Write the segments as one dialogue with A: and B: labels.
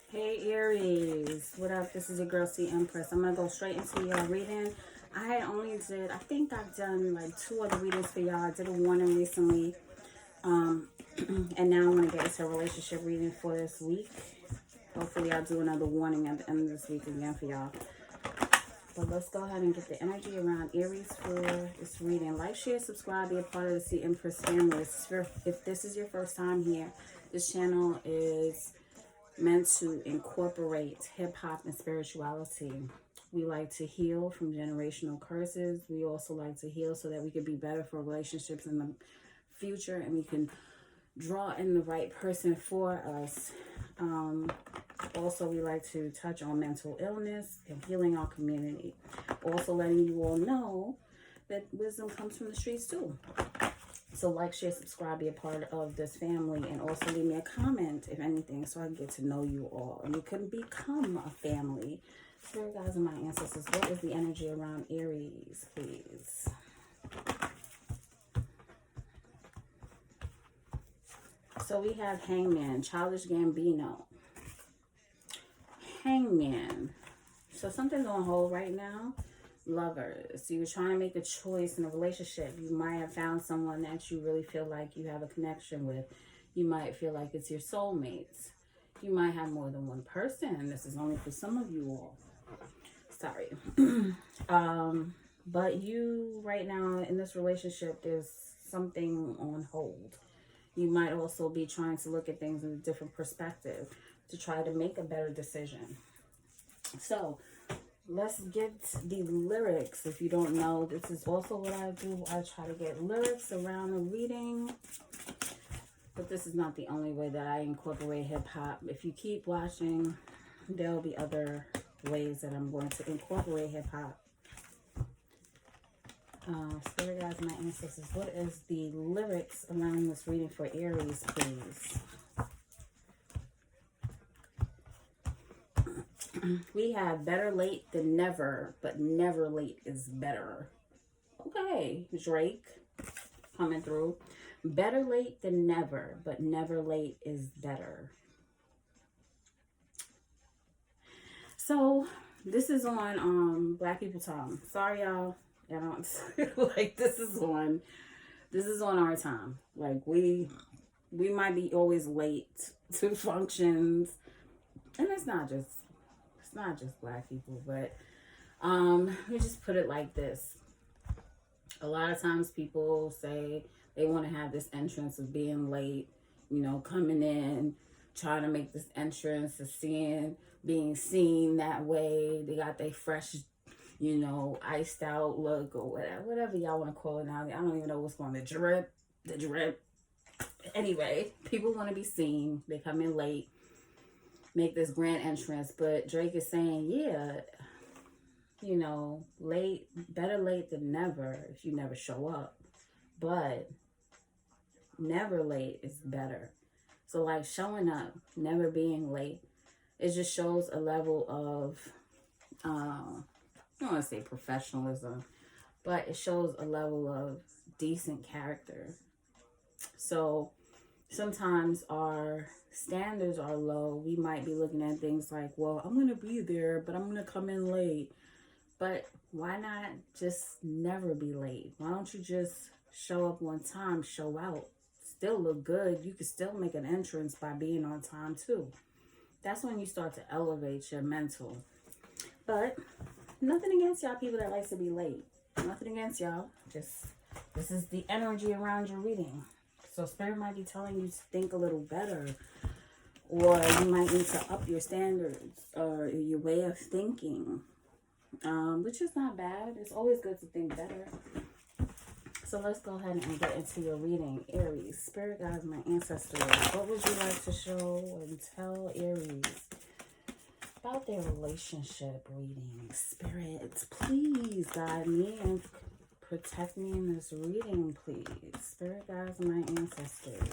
A: Hey Aries, what up? This is your girl Cempress. I'm gonna go straight into your reading. I think I've done like 2 other readings for y'all. I did a warning recently, and now I'm gonna get into a relationship reading for this week. Hopefully, I'll do another warning at the end of this week again for y'all. But let's go ahead and get the energy around Aries for this reading. Like, share, subscribe, be a part of the Cempress family. If this is your first time here, this channel is meant to incorporate hip-hop and spirituality. We like to heal from generational curses. We also like to heal so that we can be better for relationships in the future, and we can draw in the right person for us. Also, we like to touch on mental illness and healing our community. Also letting you all know that wisdom comes from the streets too. So like, share, subscribe, be a part of this family, and also leave me a comment, if anything, so I can get to know you all. And you can become a family. Spirit guides and my ancestors, what is the energy around Aries, please? So we have Hangman, Childish Gambino. Hangman. So something's on hold right now. Lovers, so you're trying to make a choice in a relationship. You might have found someone that you really feel like you have a connection with. You might feel like it's your soulmates. You might have more than one person, and this is only for some of you all. Sorry. But you right now in this relationship, there's something on hold. You might also be trying to look at things in a different perspective to try to make a better decision. So let's get the lyrics. If you don't know, this is also what I do. I try to get lyrics around the reading. But this is not the only way that I incorporate hip-hop. If you keep watching, there'll be other ways that I'm going to incorporate hip-hop. Spirit guides, my ancestors, what is the lyrics around this reading for Aries, please? We have better late than never, but never late is better. Okay, Drake coming through. Better late than never, but never late is better. So this is on Black People Time. Sorry y'all. I don't like this is on our time. Like we might be always late to functions. And it's not just Black people, but let me just put it like this. A lot of times people say they want to have this entrance of being late, you know, coming in, trying to make this entrance of being seen that way. They got their fresh, you know, iced out look or whatever y'all want to call it now. I don't even know what's going on. The drip. Anyway, people want to be seen. They come in late, make this grand entrance, but Drake is saying, yeah, you know, better late than never if you never show up, but never late is better. So like showing up, never being late, it just shows a level of I don't want to say professionalism, but it shows a level of decent character. So sometimes our standards are low. We might be looking at things like, well, I'm going to be there, but I'm going to come in late. But why not just never be late? Why don't you just show up on time, show out, still look good? You can still make an entrance by being on time too. That's when you start to elevate your mental. But nothing against y'all people that likes to be late. Nothing against y'all. Just this is the energy around your reading. So Spirit might be telling you to think a little better, or you might need to up your standards or your way of thinking, which is not bad. It's always good to think better. So let's go ahead and get into your reading, Aries. Spirit guides, my ancestors, what would you like to show and tell Aries about their relationship reading? Spirit, please guide me and protect me in this reading, please. Spirit guides, my ancestors.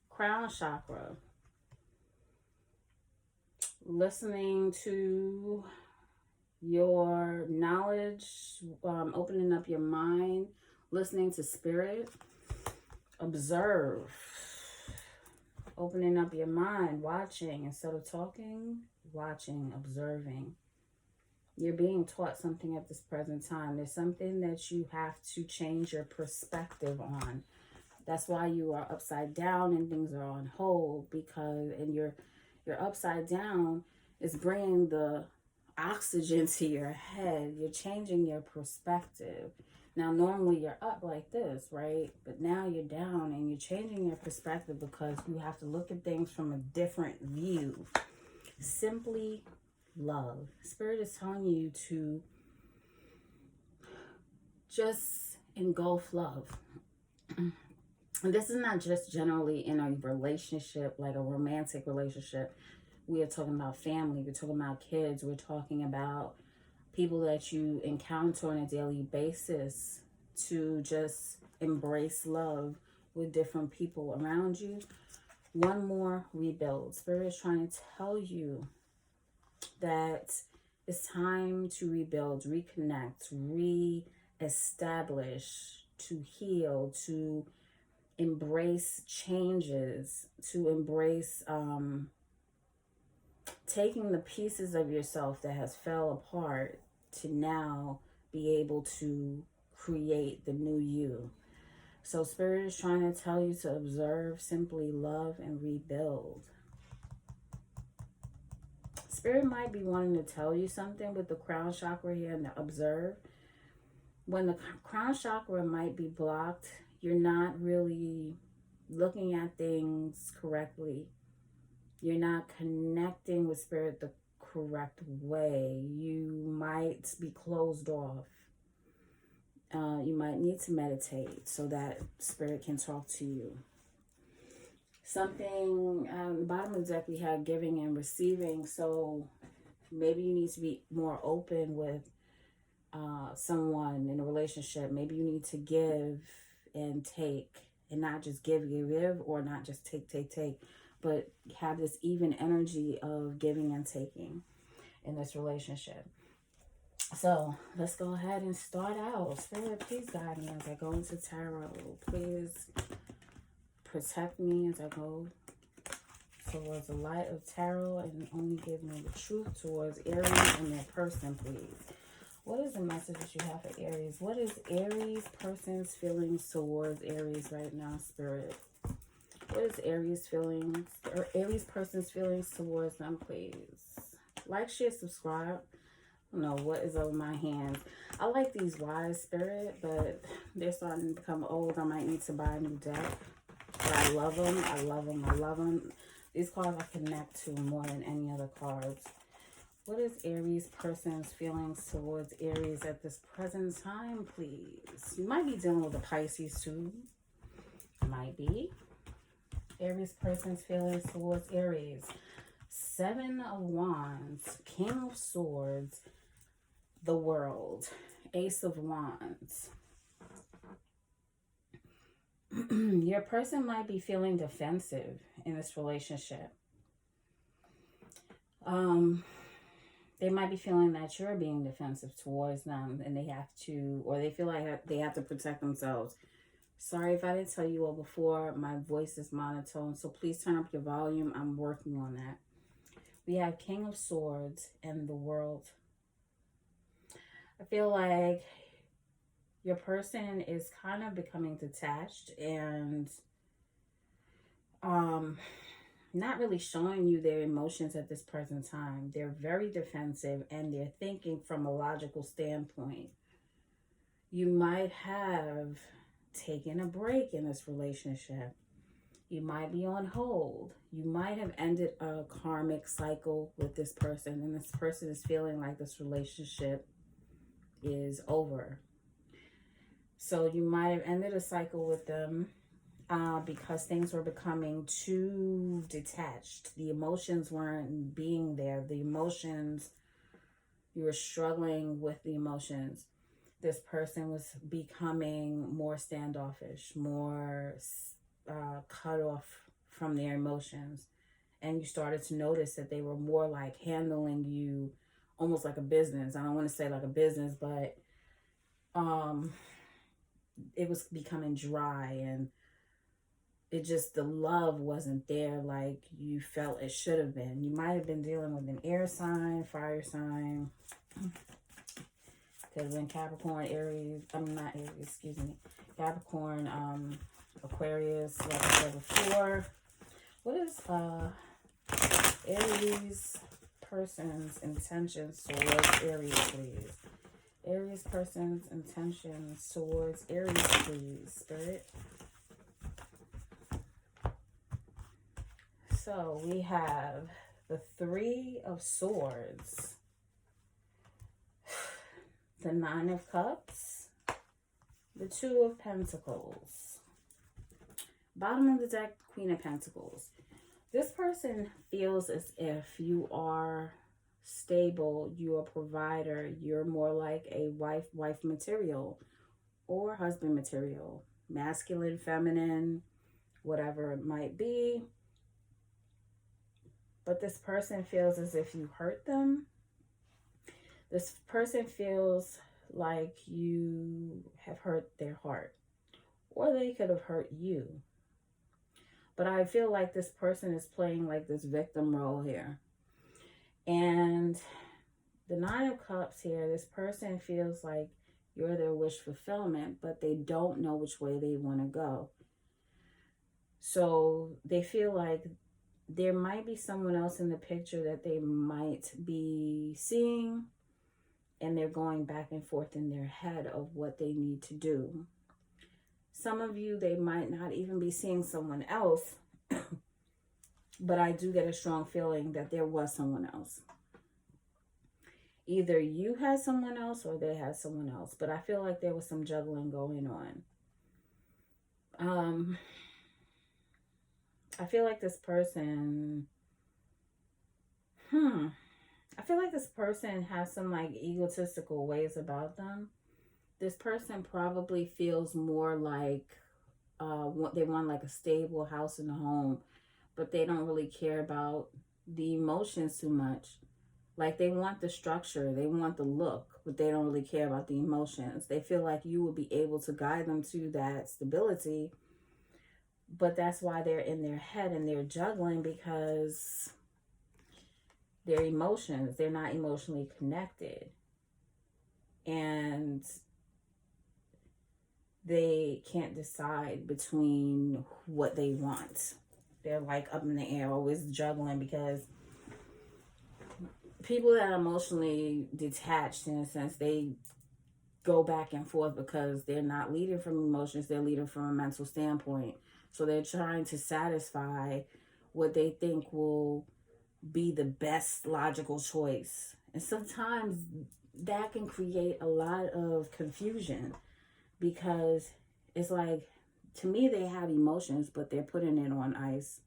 A: Crown chakra. Listening to your knowledge, opening up your mind, listening to spirit. Observe. Opening up your mind, watching instead of talking, watching, observing. You're being taught something at this present time. There's something that you have to change your perspective on. That's why you are upside down and things are on hold, because and you're upside down is bringing the oxygen to your head. You're changing your perspective. Now, normally you're up like this, right? But now you're down and you're changing your perspective because you have to look at things from a different view. Simply love. Spirit is telling you to just engulf love. And this is not just generally in a relationship, like a romantic relationship. We are talking about family. We're talking about kids. We're talking about people that you encounter on a daily basis, to just embrace love with different people around you. One more, rebuild. Spirit is trying to tell you that it's time to rebuild, reconnect, re-establish, to heal, to embrace changes, to embrace taking the pieces of yourself that has fell apart to now be able to create the new you. So Spirit is trying to tell you to observe, simply love, and rebuild. Spirit might be wanting to tell you something with the crown chakra here and the observe. When the crown chakra might be blocked, you're not really looking at things correctly. You're not connecting with Spirit the correct way. You might be closed off. You might need to meditate so that Spirit can talk to you. Something, the bottom of the deck we have giving and receiving. So maybe you need to be more open with someone in a relationship. Maybe you need to give and take, and not just give, or not just take, but have this even energy of giving and taking in this relationship. So let's go ahead and start out. Spirit, please guide me as I go into tarot. Please protect me as I go towards the light of tarot, and only give me the truth towards Aries and their person, please. What is the message that you have for Aries? What is Aries person's feelings towards Aries right now, Spirit? What is Aries feelings, or Aries person's feelings towards them, please? Like, share, subscribe. I don't know what is over my hands. I like these wise, Spirit, but they're starting to become old. I might need to buy a new deck. But I love them. I love them. I love them. These cards I connect to more than any other cards. What is Aries person's feelings towards Aries at this present time, please? You might be dealing with a Pisces too. Might be. Aries person's feelings towards Aries. 7 of Wands, King of Swords, the World, Ace of Wands. Your person might be feeling defensive in this relationship. They might be feeling that you're being defensive towards them, and they have to, or they feel like they have to protect themselves. Sorry if I didn't tell you all before, my voice is monotone, so please turn up your volume. I'm working on that. We have King of Swords and the World. I feel like your person is kind of becoming detached and not really showing you their emotions at this present time. They're very defensive and they're thinking from a logical standpoint. You might have taken a break in this relationship. You might be on hold. You might have ended a karmic cycle with this person, and this person is feeling like this relationship is over. So you might have ended a cycle with them because things were becoming too detached. The emotions weren't being there. The emotions, you were struggling with the emotions. This person was becoming more standoffish, more cut off from their emotions. And you started to notice that they were more like handling you almost like a business. I don't want to say like a business, but it was becoming dry, and it just, the love wasn't there like you felt it should have been. You might have been dealing with an air sign, fire sign. Because when Capricorn, Aries, I'm not Aries, excuse me. Capricorn, Aquarius, like I said before. What is Aries person's intentions towards Aries, please? Aries person's intentions towards Aries, please, Spirit. So we have the Three of Swords, the Nine of Cups, the Two of Pentacles, bottom of the deck, Queen of Pentacles. This person feels as if you are stable, you're a provider, you're more like a wife material or husband material, masculine, feminine, whatever it might be. But this person feels as if you hurt them. This person feels like you have hurt their heart, or they could have hurt you. But I feel like this person is playing like this victim role here. And the Nine of Cups here, this person feels like you're their wish fulfillment, but they don't know which way they want to go. So they feel like there might be someone else in the picture that they might be seeing, and they're going back and forth in their head of what they need to do. Some of you, they might not even be seeing someone else, but I do get a strong feeling that there was someone else. Either you had someone else or they had someone else, but I feel like there was some juggling going on. I feel like this person, I feel like this person has some like egotistical ways about them. This person probably feels more like they want like a stable house and a home, but they don't really care about the emotions too much. Like they want the structure, they want the look, but they don't really care about the emotions. They feel like you will be able to guide them to that stability, but that's why they're in their head and they're juggling, because their emotions, they're not emotionally connected. And they can't decide between what they want. They're like up in the air, always juggling, because people that are emotionally detached, in a sense, they go back and forth because they're not leading from emotions, they're leading from a mental standpoint. So they're trying to satisfy what they think will be the best logical choice. And sometimes that can create a lot of confusion, because it's like, to me, they have emotions, but they're putting it on ice,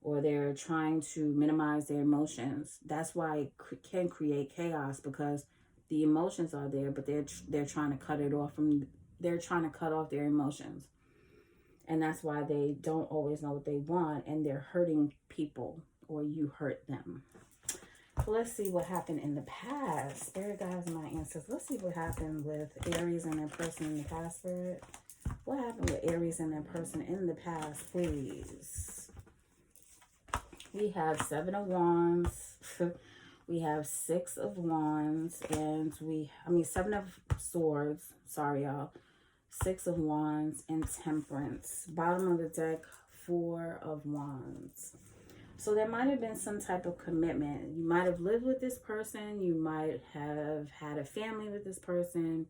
A: or they're trying to minimize their emotions. That's why it can create chaos, because the emotions are there, but they're trying to cut it off they're trying to cut off their emotions. And that's why they don't always know what they want, and they're hurting people, or you hurt them. So let's see what happened in the past. Spirit guides, my ancestors. Let's see what happened with Aries and their person in the past, Spirit. What happened with Aries and their person in the past, please? We have Seven of Wands. We have Six of Wands. And Seven of Swords. Sorry, y'all. Six of Wands and Temperance. Bottom of the deck, Four of Wands. So there might have been some type of commitment. You might have lived with this person. You might have had a family with this person.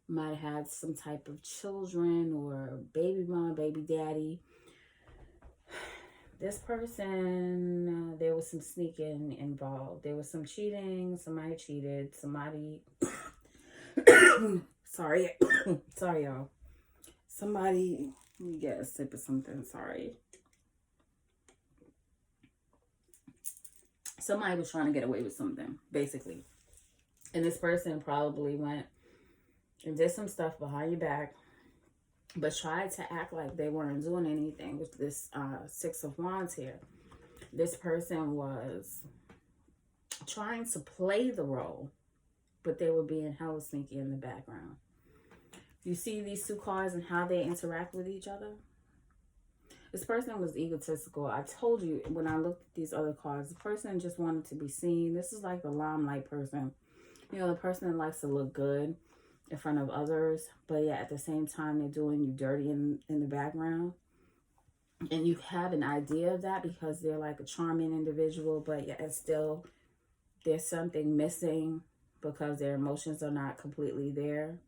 A: You might have had some type of children, or baby mom, baby daddy. This person, there was some sneaking involved. There was some cheating. Somebody cheated. Somebody... Sorry. Sorry, y'all. Somebody... Let me get a sip of something. Sorry. Somebody was trying to get away with something, basically. And this person probably went and did some stuff behind your back, but tried to act like they weren't doing anything with this Six of Wands here. This person was trying to play the role, but they were being hella sneaky in the background. You see these two cards and how they interact with each other? This person was egotistical. I told you when I looked at these other cards, the person just wanted to be seen. This is like the limelight person. You know, the person that likes to look good in front of others, but yeah, at the same time, they're doing you dirty in the background. And you have an idea of that because they're like a charming individual, but yeah, it's still, there's something missing because their emotions are not completely there.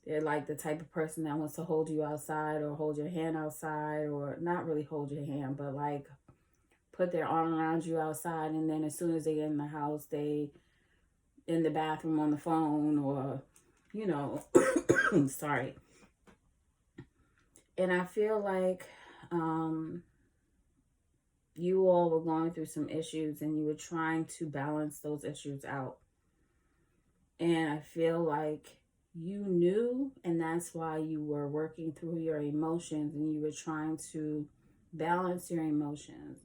A: They're like the type of person that wants to hold you outside or hold your hand outside, or not really hold your hand, but like put their arm around you outside, and then as soon as they get in the house, they in the bathroom on the phone, or you know, sorry. And I feel like you all were going through some issues and you were trying to balance those issues out. And I feel like you knew, and that's why you were working through your emotions and you were trying to balance your emotions.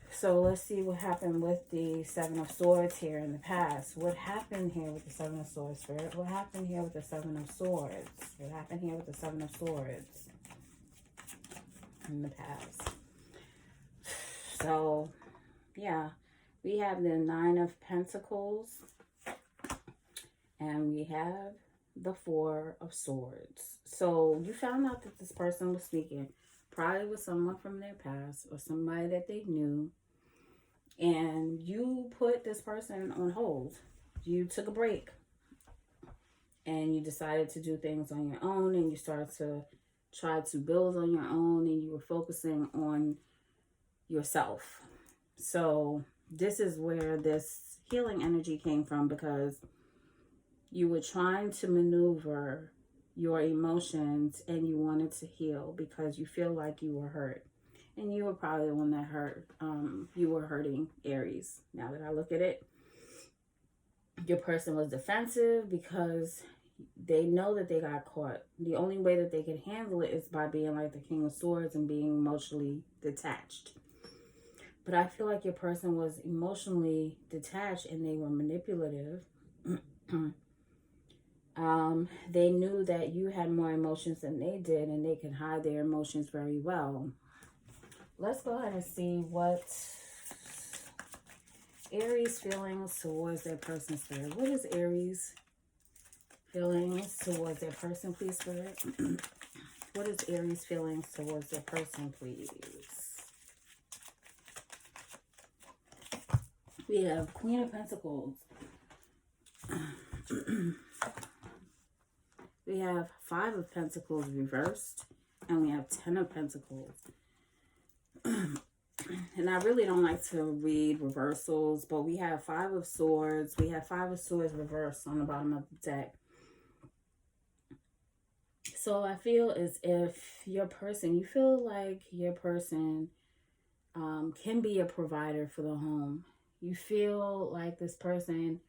A: So let's see what happened with the Seven of Swords here in the past. What happened here with the Seven of Swords, Spirit? What happened here with the Seven of Swords? What happened here with the Seven of Swords in the past? So, yeah, we have the Nine of Pentacles. And we have the Four of Swords. So you found out that this person was speaking probably with someone from their past or somebody that they knew. And you put this person on hold. You took a break. And you decided to do things on your own. And you started to try to build on your own. And you were focusing on yourself. So this is where this healing energy came from, because you were trying to maneuver your emotions and you wanted to heal because you feel like you were hurt. And you were probably the one that hurt. You were hurting, Aries. Now that I look at it, your person was defensive because they know that they got caught. The only way that they can handle it is by being like the King of Swords and being emotionally detached. But I feel like your person was emotionally detached and they were manipulative. They knew that you had more emotions than they did, and they could hide their emotions very well. Let's go ahead and see what Aries feelings towards their person, Spirit. What is Aries feelings towards their person, please, Spirit? What is Aries feelings towards their person, please? We have Queen of Pentacles. We have Five of Pentacles reversed, and we have 10 of Pentacles. And I really don't like to read reversals, but we have Five of Swords. We have Five of Swords reversed on the bottom of the deck. So I feel as if your person, you feel like your person can be a provider for the home. You feel like this person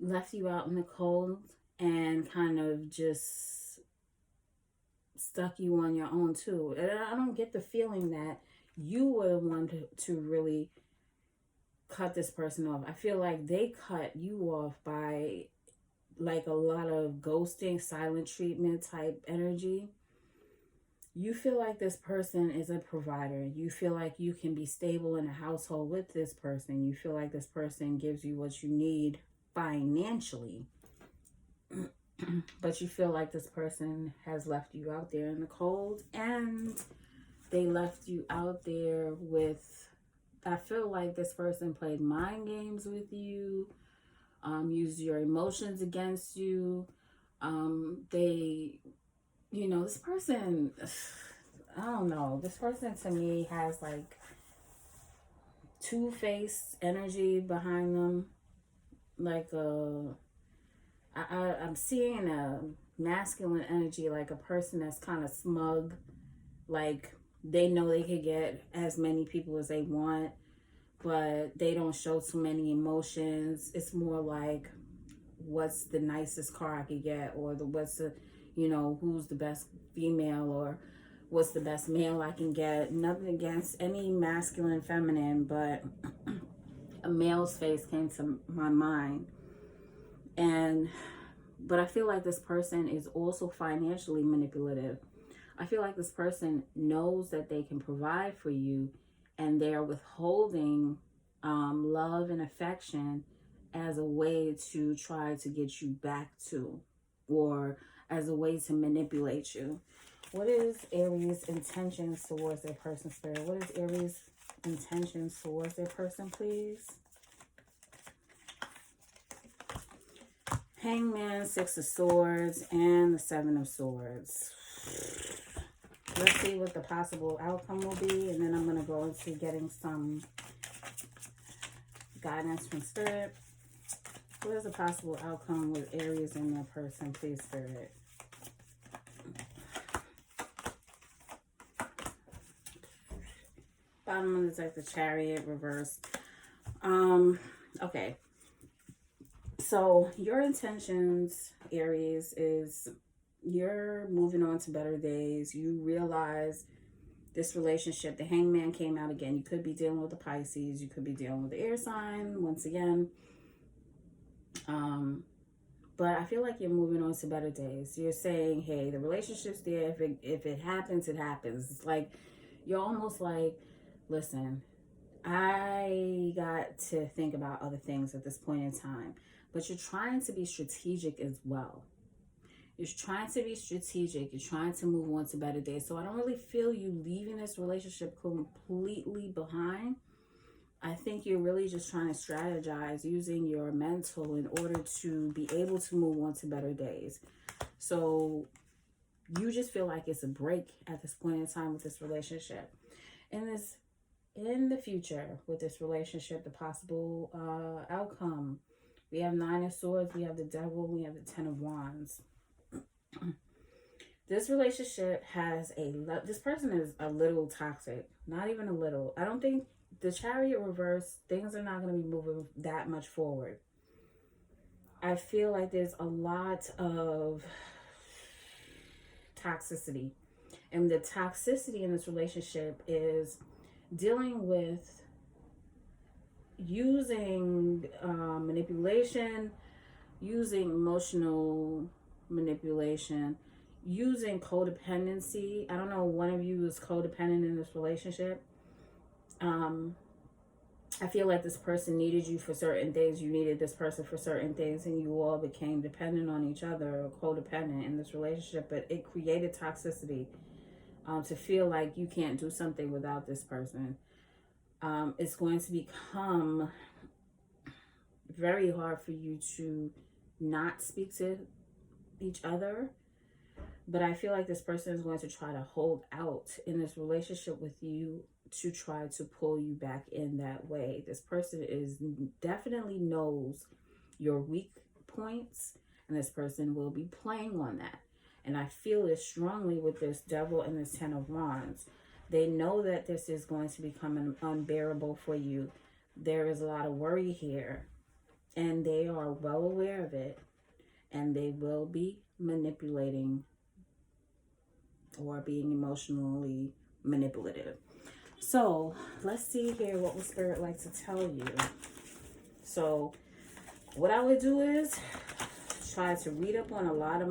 A: left you out in the cold and kind of just stuck you on your own too. And I don't get the feeling that you were the one to really cut this person off. I feel like they cut you off by like a lot of ghosting, silent treatment type energy. You feel like this person is a provider. You feel like you can be stable in a household with this person. You feel like this person gives you what you need financially. But you feel like this person has left you out there in the cold, and they left you out there with, I feel like this person played mind games with you, used your emotions against you. They, you know, this person, I don't know, this person to me has like two-faced energy behind them. Like I'm seeing a masculine energy, like a person that's kind of smug, like they know they could get as many people as they want, but they don't show too many emotions. It's more like, what's the nicest car I could get, or what's the, you know, who's the best female, or what's the best male I can get. Nothing against any masculine, feminine, but a male's face came to my mind. But I feel like this person is also financially manipulative. I feel like this person knows that they can provide for you, and they're withholding love and affection as a way to try to get you back to, or as a way to manipulate you. What is Aries' intentions towards their person, Spirit? What is Aries' intentions towards their person, please? Hangman, Six of Swords, and the Seven of Swords. Let's see what the possible outcome will be, and then I'm going to go into getting some guidance from Spirit. What is the possible outcome with Aries and their person, please, Spirit? Bottom of the deck, the Chariot, reverse. Okay. So your intentions, Aries, is you're moving on to better days. You realize this relationship, the Hangman came out again. You could be dealing with the Pisces. You could be dealing with the air sign once again. But I feel like you're moving on to better days. You're saying, hey, the relationship's there. If it happens, it happens. It's like, you're almost like, listen, I got to think about other things at this point in time. But you're trying to be strategic as well. You're trying to be strategic. You're trying to move on to better days. So I don't really feel you leaving this relationship completely behind. I think you're really just trying to strategize using your mental in order to be able to move on to better days. So you just feel like it's a break at this point in time with this relationship. In the future with this relationship, the possible outcome, we have Nine of Swords, we have the Devil, we have the Ten of Wands. This relationship has this person is a little toxic. Not even a little. I don't think the Chariot reverse, things are not going to be moving that much forward. I feel like there's a lot of toxicity. And the toxicity in this relationship is dealing with using manipulation, using emotional manipulation, using codependency. I don't know, one of you is codependent in this relationship. I feel like this person needed you for certain things. You needed this person for certain things, and you all became dependent on each other, or codependent in this relationship. But it created toxicity, to feel like you can't do something without this person. It's going to become very hard for you to not speak to each other. But I feel like this person is going to try to hold out in this relationship with you to try to pull you back in that way. This person definitely knows your weak points, and this person will be playing on that. And I feel this strongly with this Devil and this Ten of Wands. They know that this is going to become unbearable for you. There is a lot of worry here, and they are well aware of it, and they will be manipulating or being emotionally manipulative. So let's see here what would Spirit like to tell you. So what I would do is try to read up on a lot of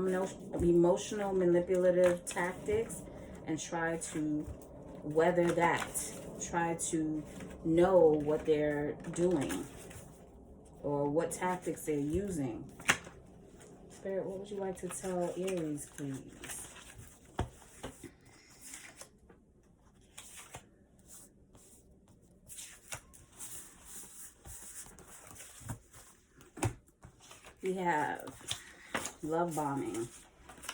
A: emotional manipulative tactics and try to weather that. Try to know what they're doing or what tactics they're using. Spirit, what would you like to tell Aries, please? We have love bombing.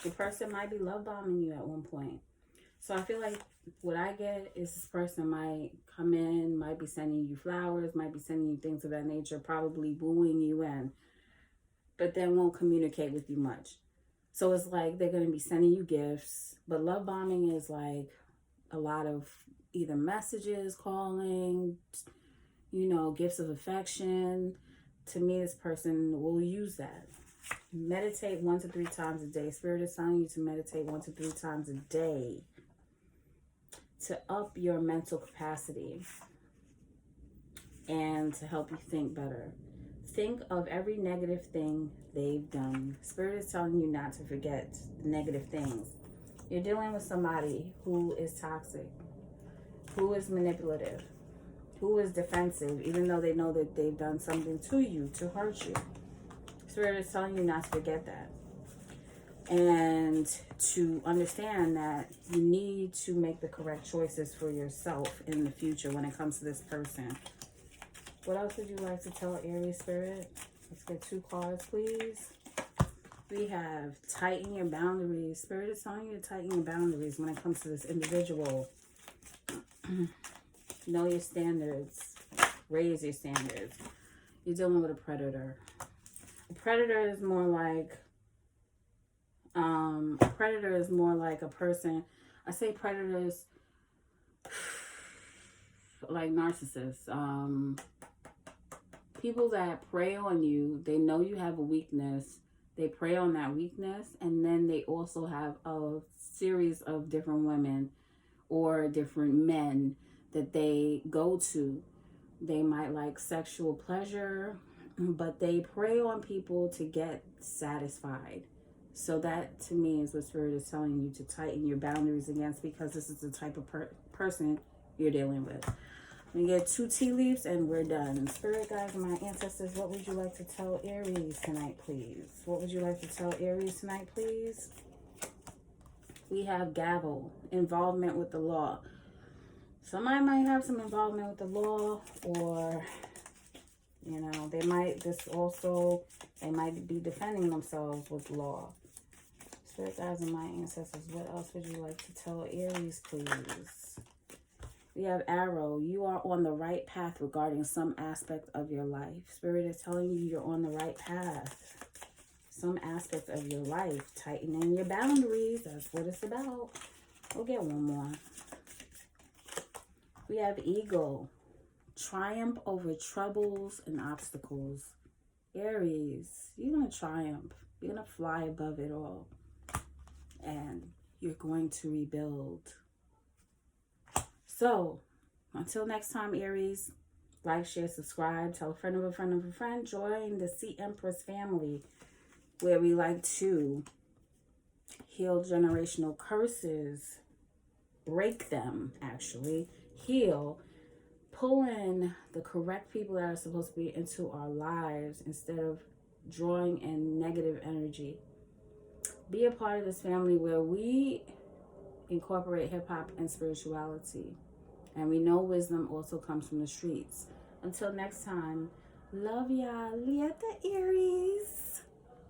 A: The person might be love bombing you at one point. So I feel like what I get is this person might come in, might be sending you flowers, might be sending you things of that nature, probably wooing you in, but then won't communicate with you much. So it's like they're going to be sending you gifts, but love bombing is like a lot of either messages, calling, gifts of affection. To me, this person will use that. Meditate 1 to 3 times a day. Spirit is telling you to meditate 1 to 3 times a day to up your mental capacity and to help you think better. Think of every negative thing they've done. Spirit is telling you not to forget the negative things. You're dealing with somebody who is toxic, who is manipulative, who is defensive, even though they know that they've done something to you to hurt you. Spirit is telling you not to forget that. And to understand that you need to make the correct choices for yourself in the future when it comes to this person. What else would you like to tell Aries Spirit? Let's get 2 cards, please. We have tighten your boundaries. Spirit is telling you to tighten your boundaries when it comes to this individual. Know your standards. Raise your standards. You're dealing with a predator. A predator is more like a person. I say predators like narcissists. People that prey on you, they know you have a weakness. They prey on that weakness, and then they also have a series of different women or different men that they go to. They might like sexual pleasure, but they prey on people to get satisfied. So that, to me, is what Spirit is telling you to tighten your boundaries against, because this is the type of person you're dealing with. We get 2 tea leaves and we're done. Spirit guides and my ancestors, what would you like to tell Aries tonight, please? What would you like to tell Aries tonight, please? We have gavel, involvement with the law. Somebody might have some involvement with the law, or, you know, they might be defending themselves with law. Spirit guides and my ancestors, what else would you like to tell Aries, please? We have arrow. You are on the right path regarding some aspect of your life. Spirit is telling you you're on the right path. Some aspect of your life. Tightening your boundaries. That's what it's about. We'll get one more. We have eagle. Triumph over troubles and obstacles. Aries, you're going to triumph. You're going to fly above it all. And you're going to rebuild. So, until next time, Aries, like, share, subscribe, tell a friend of a friend of a friend. Join the Empress family, where we like to heal generational curses, break them, actually, heal, pull in the correct people that are supposed to be into our lives instead of drawing in negative energy. Be a part of this family where we incorporate hip-hop and spirituality. And we know wisdom also comes from the streets. Until next time, love y'all. Lieta Aries.